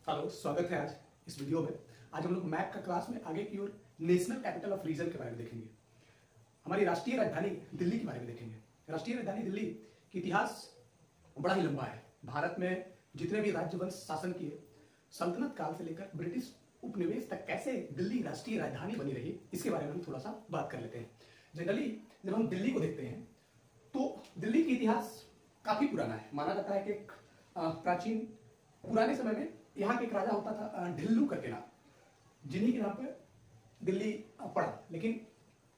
Hello, स्वागत है आज इस वीडियो में। आज हम लोग मैप का क्लास में आगे की ओर नेशनल कैपिटल ऑफ रीजन के बारे में देखेंगे। हमारी राष्ट्रीय राजधानी दिल्ली के बारे में देखेंगे। राष्ट्रीय राजधानी दिल्ली का इतिहास बड़ा ही लंबा है। भारत में जितने भी राज्यवंश शासन किए, सल्तनत काल से लेकर ब्रिटिश उपनिवेश तक कैसे दिल्ली राष्ट्रीय राजधानी बनी रही, इसके बारे में हम थोड़ा सा बात कर लेते हैं। जनरली जब हम दिल्ली को देखते हैं तो दिल्ली का इतिहास काफी पुराना है। माना जाता है कि एक प्राचीन पुराने समय में यहाँ के एक राजा होता था ढिल्लू करके नाम, जिन्हीं के नाम पे दिल्ली पड़ा। लेकिन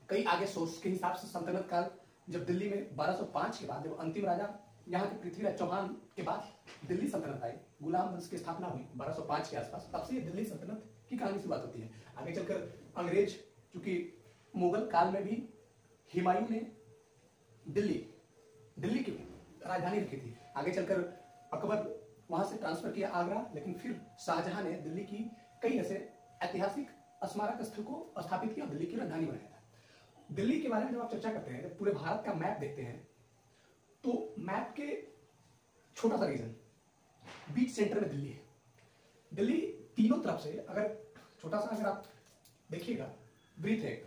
कई आगे सोर्स के हिसाब से सल्तनत काल जब दिल्ली में 1205 के बाद जब अंतिम राजा यहाँ के पृथ्वीराज चौहान के बाद दिल्ली सल्तनत आई, गुलाम वंश की स्थापना हुई 1205 के आसपास, तब से ये दिल्ली सल्तनत की कहानी शुरुआत होती है। आगे चलकर अंग्रेज, चूंकि मुगल काल में भी हुमायूं ने दिल्ली की राजधानी रखी थी। आगे चलकर अकबर वहां से ट्रांसफर किया आगरा, लेकिन फिर शाहजहां ने दिल्ली की कई ऐसे ऐतिहासिक स्मारक स्थल को स्थापित किया और दिल्ली की राजधानी बनाया था। दिल्ली के बारे में जब आप चर्चा करते हैं, जब पूरे भारत का मैप देखते हैं, तो मैप के छोटा सा रीजन बीच सेंटर में दिल्ली है। दिल्ली तीनों तरफ से, अगर छोटा सा अगर आप देखिएगा, ब्रीथ है,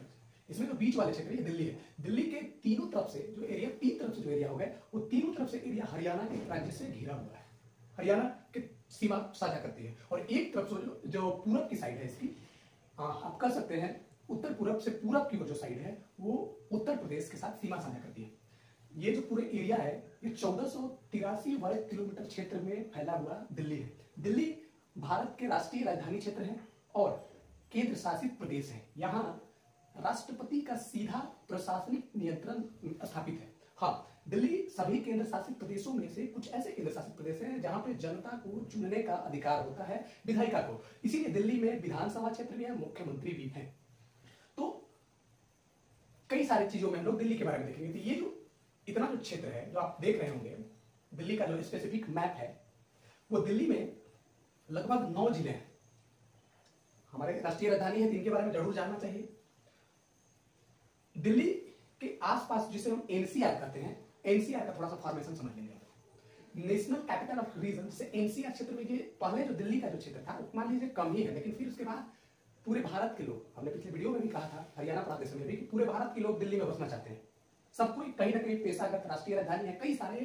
इसमें जो बीच वाले क्षेत्र ये दिल्ली है। दिल्ली के तीनों तरफ से जो एरिया, तीन तरफ से जो एरिया हो गए, वो तीनों तरफ से एरिया हरियाणा के राज्य से घिरा हुआ है। हरियाणा की सीमा साझा करती है। और एक तरफ से जो पूरब की साइड है इसकी, आप कह सकते हैं उत्तर पूरब से पूरब की जो साइड है वो उत्तर प्रदेश के साथ सीमा साझा करती है। ये जो पूरे एरिया है ये 1483 वर्ग किलोमीटर क्षेत्र में फैला हुआ दिल्ली है। दिल्ली भारत के राष्ट्रीय राजधानी क्षेत्र है और केंद्र शासित प्रदेश है। यहाँ राष्ट्रपति का सीधा प्रशासनिक नियंत्रण स्थापित है। हाँ, दिल्ली सभी केंद्र शासित प्रदेशों में से कुछ ऐसे केंद्र शासित प्रदेश हैं जहां पे जनता को चुनने का अधिकार होता है, विधायिका को। इसीलिए दिल्ली में विधानसभा क्षेत्र भी है, मुख्यमंत्री भी है। तो कई सारी चीजों में हम लोग दिल्ली के बारे में देखेंगे। तो ये जो इतना जो क्षेत्र है जो आप देख रहे होंगे, दिल्ली का जो स्पेसिफिक मैप है, वो दिल्ली में लगभग 9 जिले हैं। हमारे राष्ट्रीय राजधानी है, इनके बारे में जरूर जानना चाहिए। दिल्ली के आसपास जिसे हम एनसीआर कहते हैं, एनसीआर का थोड़ा सा फॉर्मेशन समझ लेंगे। नेशनल कैपिटल ऑफ रीजन से एनसीआर क्षेत्र में, ये पहले जो दिल्ली का जो क्षेत्र था मान लीजिए कम ही है, लेकिन फिर उसके बाद पूरे भारत के लोग, हमने पिछले वीडियो में भी कहा था हरियाणा प्रदेश में भी, कि पूरे भारत के लोग दिल्ली में बसना चाहते हैं। सब कोई कहीं ना कहीं पेशागत, राष्ट्रीय राजधानी है, कई सारे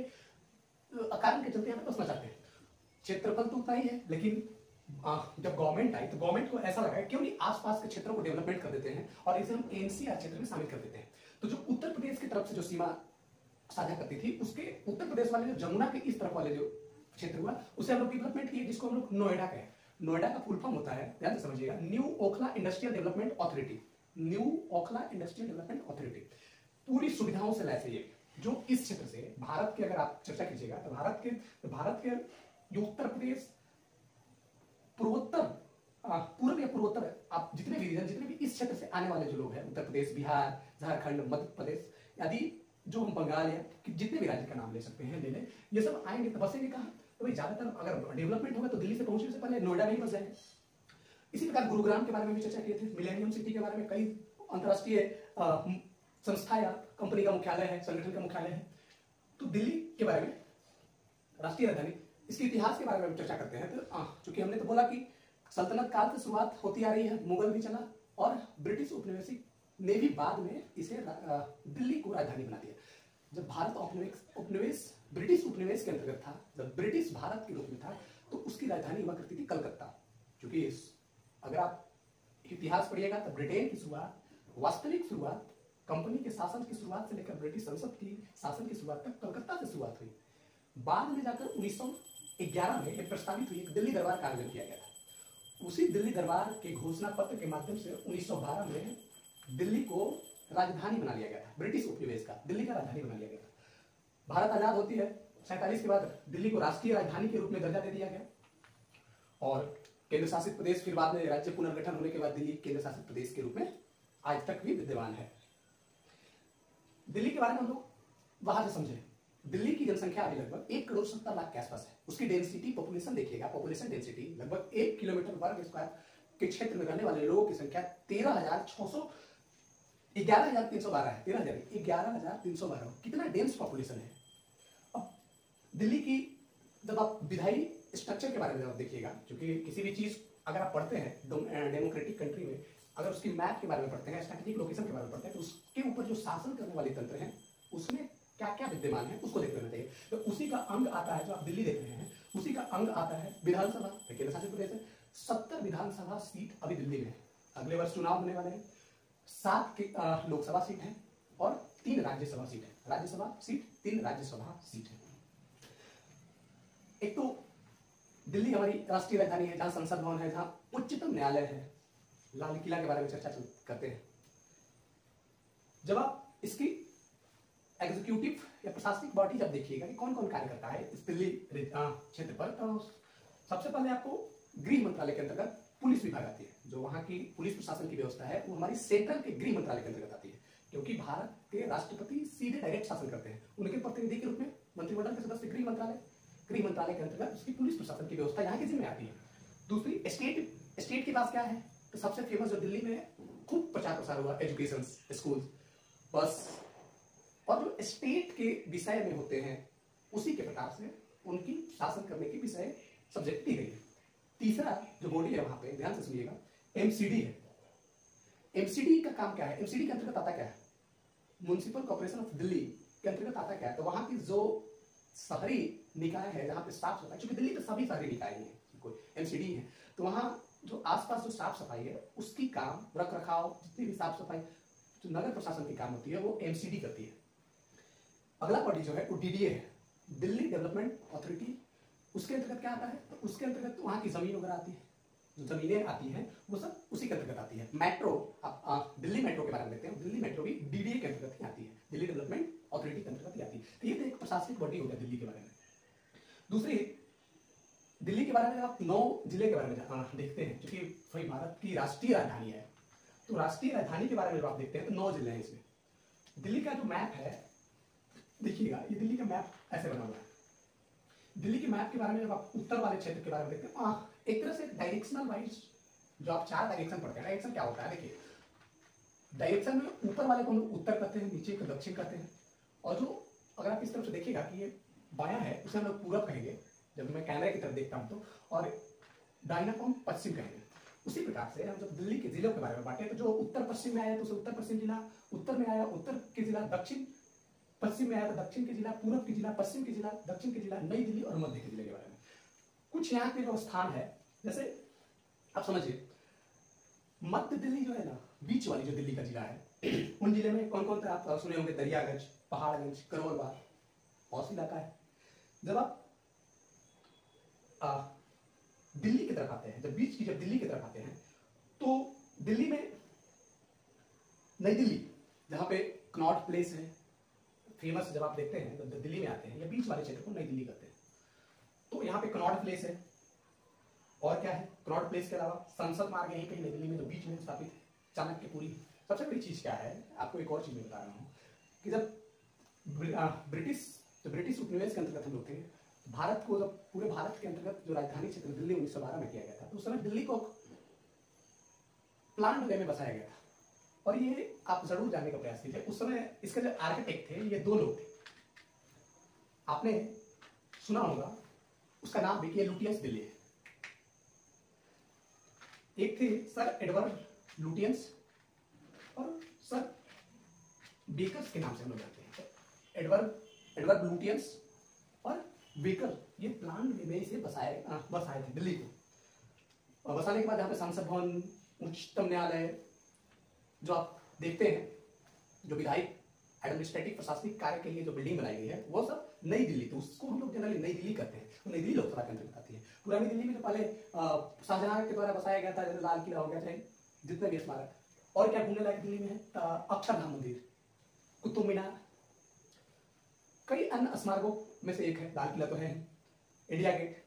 कारण के चलते यहाँ पे बसना चाहते हैं। क्षेत्रफल तो उतना ही है, लेकिन जब गवर्नमेंट आई तो गवर्नमेंट को ऐसा लगा क्यों नहीं आसपास के क्षेत्रों को डेवलपमेंट कर देते हैं और इसे हम एनसीआर क्षेत्र में शामिल कर देते हैं। तो जो उत्तर प्रदेश की तरफ से जो सीमा साझा करती थी, उसके उत्तर प्रदेश वाले जो जमुना के इस तरफ वाले जो क्षेत्र हुआ, उसे हम लोग डेवलपमेंट किए, जिसको हम लोग नोएडा कहें। नोएडा का फुल फॉर्म होता है, ध्यान से समझिएगा, new Okhla industrial development authority. New Okhla industrial development authority पूरी सुविधाओं से लैस है। ये जो इस क्षेत्र से भारत की अगर आप चर्चा कीजिएगा तो भारत के जो उत्तर प्रदेश, पूर्वोत्तर, पूर्व या पूर्वोत्तर, आप जितने भी रीजन, जितने भी इस क्षेत्र से आने वाले जो लोग हैं, उत्तर प्रदेश, बिहार, झारखंड, मध्य प्रदेश आदि, जो हम बंगाल या जितने भी राज्य का नाम ले सकते हैं, ले लें, ये सब आएंगे तो बसेंगे कहाँ? तो भाई ज्यादातर अगर डेवलपमेंट होगा तो दिल्ली से पहुंचने से पहले नोएडा में ही बस जाएंगे। इसी प्रकार गुरुग्राम के बारे में भी चर्चा किए थे, मिलेनियम सिटी के बारे में, कई अंतरराष्ट्रीय संस्था या कंपनी का मुख्यालय है, संगठन का मुख्यालय है। तो दिल्ली के बारे में, राष्ट्रीय राजधानी, इसके इतिहास के बारे में हम चर्चा करते हैं। तो चूंकि हमने तो बोला कि सल्तनत काल से शुरुआत होती आ रही है, मुगल भी चला और ब्रिटिश उपनिवेशी ने भी बाद में इसे दिल्ली को राजधानी बना दिया। जब भारत उपनिवेश ब्रिटिश उपनिवेश के अंतर्गत था, जब ब्रिटिश भारत के रूप में था, तो उसकी राजधानी हुआ करती थी कलकत्ता। क्योंकि अगर आप इतिहास पढ़िएगा तो ब्रिटेन की शुरुआत, वास्तविक शुरुआत, कंपनी के शासन की शुरुआत से लेकर ब्रिटिश संसद की शासन की शुरुआत तक कलकत्ता से शुरुआत हुई। बाद में जाकर 1911 में एक प्रस्तावित हुई, एक दिल्ली दरबार का आयोजन किया गया था। उसी दिल्ली दरबार के घोषणा पत्र के माध्यम से 1912 में दिल्ली को राजधानी बना लिया गया था। ब्रिटिश उपनिवेश का दिल्ली का राजधानी बना लिया गया था। भारत आजाद होती है 47 के बाद, दिल्ली को राष्ट्रीय राजधानी के रूप में दर्जा दे दिया गया और केंद्र शासित प्रदेश, फिर बाद में राज्य पुनर्गठन होने के बाद दिल्ली केंद्र शासित प्रदेश के रूप में आज तक भी विद्यमान है। दिल्ली के बारे में हम लोग बाहर से समझे। दिल्ली की जनसंख्या अभी लगभग 1,70,00,000 के आसपास है। उसकी डेंसिटी, पॉपुलेशन देखिएगा, पॉपुलेशन डेंसिटी लगभग 1 किलोमीटर वर्ग स्क्वायर के क्षेत्र में रहने वाले लोगों की संख्या 11,312 है। 11,312 कितना डेंस पॉपुलेशन है। अब दिल्ली की जब आप विधायी स्ट्रक्चर के बारे में आप देखिएगा, क्योंकि किसी भी चीज अगर आप पढ़ते हैं डेमोक्रेटिक कंट्री में, अगर उसकी मैप के बारे में पढ़ते हैं, स्ट्रेटेजिक लोकेशन के बारे में पढ़ते हैं, तो उसके ऊपर जो शासन करने वाले तंत्र हैं उसमें क्या क्या विद्यमान है उसको देख लेना चाहिए। तो उसी का अंग आता है, जो आप दिल्ली देख रहे हैं, उसी का अंग आता है विधानसभा, केंद्र शासित प्रदेश है। 70 विधानसभा सीट अभी दिल्ली में है। अगले वर्ष चुनाव होने वाले हैं। 7 लोकसभा सीट है और 3 राज्यसभा सीट है। राज्यसभा सीट, 3 राज्यसभा सीट है। एक तो दिल्ली हमारी राष्ट्रीय राजधानी है, जहां संसद भवन है, जहां उच्चतम न्यायालय है, लाल किला के बारे में चर्चा करते हैं। जब आप इसकी एग्जीक्यूटिव या प्रशासनिक बॉडी जब देखिएगा कि कौन कौन कार्य करता है इस दिल्ली क्षेत्र पर, तो सबसे पहले आपको गृह मंत्रालय के अंतर्गत पुलिस विभाग आती है। जो वहां की पुलिस प्रशासन की व्यवस्था है वो हमारी सेंट्रल के गृह मंत्रालय के अंतर्गत आती है, क्योंकि भारत के राष्ट्रपति सीधे डायरेक्ट शासन करते हैं। उनके प्रतिनिधि के रूप में मंत्रिमंडल के सदस्य गृह मंत्रालय के अंतर्गत उसकी पुलिस प्रशासन की व्यवस्था यहाँ की जिम्मे आती है। दूसरी स्टेट के पास क्या है, तो सबसे फेमस जो दिल्ली में खूब प्रचार प्रसार हुआ, एजुकेशन, स्कूल, बस, और जो स्टेट के विषय में होते हैं उसी के प्रकार से उनकी शासन करने की विषय सब्जेक्ट दी गई है। तीसरा जो बॉडी है वहां पे ध्यान से सुनिएगा, एमसीडी है। एमसीडी का काम क्या है? एमसीडी के अंतर्गत आता क्या है? म्युनिसिपल कॉर्पोरेशन ऑफ दिल्ली के अंतर्गत आता क्या है? तो वहां की जो शहरी निकाय है, जहां पे साफ सफाई, क्योंकि दिल्ली में सभी शहरी निकाय है, कोई एमसीडी है, तो वहां जो आसपास जो साफ सफाई है उसकी काम, रख रखाव, जितनी भी साफ सफाई जो नगर प्रशासन की काम होती है वो एमसीडी करती है। अगला बॉडी जो है वो डीडीए है, दिल्ली डेवलपमेंट अथॉरिटी। उसके अंतर्गत क्या आता है? तो उसके अंतर्गत वहां की जमीन वगैरह आती है, जो जमीनें आती हैं वो सब उसी के अंतर्गत आती है। मेट्रो, आप दिल्ली मेट्रो के बारे में देखते हैं, दिल्ली मेट्रो भी डीडीए के अंतर्गत ही आती है, दिल्ली डेवलपमेंट अथॉरिटी के अंतर्गत ही आती है। तो ये तो एक प्रशासनिक बॉडी हो गया दिल्ली के बारे में। दूसरी, दिल्ली के बारे में आप 9 जिले के बारे में देखते हैं, क्योंकि भाई भारत की राष्ट्रीय राजधानी है, तो राष्ट्रीय राजधानी के बारे में जब आप देखते हैं तो 9 जिले हैं इसमें। दिल्ली का जो मैप है देखिएगा, ये दिल्ली का मैप ऐसे बना हुआ है। दिल्ली के मैप के बारे में जब आप उत्तर वाले क्षेत्र के बारे में देखते हैं, एक तरह से डायरेक्शनल वाइज जो आप 4 डायरेक्शन पढ़ते हैं, डायरेक्शन क्या होता है? देखिए, डायरेक्शन में ऊपर वाले को हम उत्तर कहते हैं, नीचे को दक्षिण कहते हैं, और जो अगर आप इस तरफ से देखिएगा कि ये बायां है उसे हम लोग पूरब कहेंगे जब मैं कैमरे की तरफ देखता हूं तो, और दाहिना को हम पश्चिम कहेंगे। उसी प्रकार से हम जब दिल्ली के जिलों के बारे में बांटे तो जो उत्तर पश्चिम में आया तो उसे उत्तर पश्चिम जिला, उत्तर में आया उत्तर के जिला, दक्षिण पश्चिम में आया तो दक्षिण के जिला, पूर्व के जिला, पश्चिम के जिला, दक्षिण के जिला, नई दिल्ली और मध्य के जिले के बारे में। कुछ यहाँ के जो स्थान है, जैसे आप समझिए मध्य दिल्ली जो है ना, बीच वाली जो दिल्ली का जिला है, उन जिले में कौन कौन सा आप सुने होंगे? दरियागंज, पहाड़गंज, करोल बाग, पौष इलाका है। जब आप दिल्ली की तरफ आते हैं, जब दिल्ली की तरफ आते हैं तो दिल्ली में नई दिल्ली, जहां पे कनॉट प्लेस है फेमस, जब आप देखते हैं जब दिल्ली में आते हैं या बीच वाले क्षेत्र को नई दिल्ली कहते हैं, तो यहाँ पे कनॉट प्लेस है। और क्या है? कनॉट प्लेस के अलावा संसद मार्ग यहीं कहीं नई दिल्ली में जो बीच में स्थापित है, चाणक्यपुरी। सबसे बड़ी चीज क्या है, आपको एक और चीज मैं बता रहा हूँ कि जब ब्रिटिश उपनिवेश के अंतर्गत हम लोग थे, भारत को जब पूरे भारत के अंतर्गत जो राजधानी क्षेत्र दिल्ली 1912 में किया गया था, तो उस समय दिल्ली को प्लान वे में बसाया गया था। और ये आप जरूर जानने का प्रयास कीजिए, उस समय इसके जो आर्किटेक्ट थे ये 2 लोग थे, आपने सुना होगा, उसका नाम देखिए लुटियंस दिल्ली है। एक थे सर एडवर्ड लुटियंस और सर बेकर्स के नाम से हम लोग जानते हैं। एडवर्ड लुटियंस और बेकर, ये प्लान में इसे बसाए थे दिल्ली को। और बसाने के बाद यहाँ पे संसद भवन, उच्चतम न्यायालय, जो आप देखते हैं, जो विधायिक एडमिनिस्ट्रेटिव प्रशासनिक कार्य के लिए जो बिल्डिंग बनाई गई है, वो सब नई दिल्ली, तो उसको हम लोग जनरली नई दिल्ली कहते हैं। तो नई दिल्ली लोकसभा के अंतर्गत आती है। पुरानी दिल्ली में जो पहले शाहजहां के द्वारा बसाया गया था, जैसे लाल किला हो गया, चाहे जितने भी स्मारक, और क्या घूमने लायक दिल्ली में है? अक्षरधाम मंदिर, कुतुब मीनार, कई अन्य स्मारकों में से एक है। लाल किला तो है, इंडिया गेट,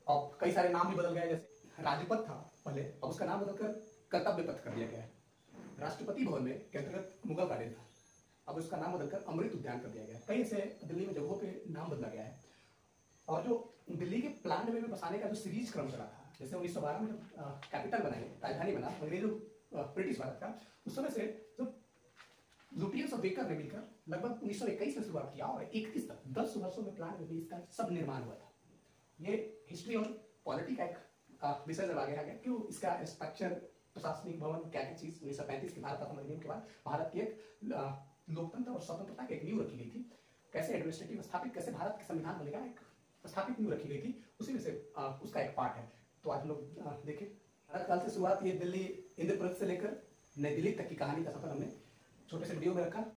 और कई सारे नाम भी बदल गए, जैसे राजपथ था पहले, अब उसका नाम बदलकर कर्तव्य पथ कर दिया गया है। राष्ट्रपति भवन में के अंतर्गत मुगल गार्डन था, अब उसका नाम बदलकर अमृत उद्यान कर दिया गया है। कई ऐसे दिल्ली में जगहों पे नाम बदला गया है। और जो दिल्ली के प्लान में बसाने का जो सीरीज क्रम चला था, जैसे 1912 में जब कैपिटल बनाई, राजधानी बना अंग्रेजों ब्रिटिश भारत का, उस समय से जो लुटियंस और बेकर ने मिलकर लगभग 1921 में शुरुआत किया और 31 तक 10 वर्षों में प्लान में भी इसका सब निर्माण हुआ था। ये हिस्ट्री और पॉलिटी का एक विषय जब आगे आ गया क्यों इसका स्ट्रक्चर, प्रशासनिक भवन, क्या क्या चीज 1935 के भारत आत्म अधिनियम के बाद भारत की एक लोकतंत्र और स्वतंत्रता की एक नींव रखी गई थी, कैसे एडमिनिस्ट्रेटिव स्थापित, कैसे भारत का संविधान बनेगा, एक स्थापित नींव रखी गई थी, उसी में से उसका एक पार्ट है। तो आज हम लोग देखें भारत काल से शुरुआत, ये दिल्ली इंद्रप्रस्थ से लेकर नई दिल्ली तक की कहानी का सफर हमने छोटे से वीडियो में रखा।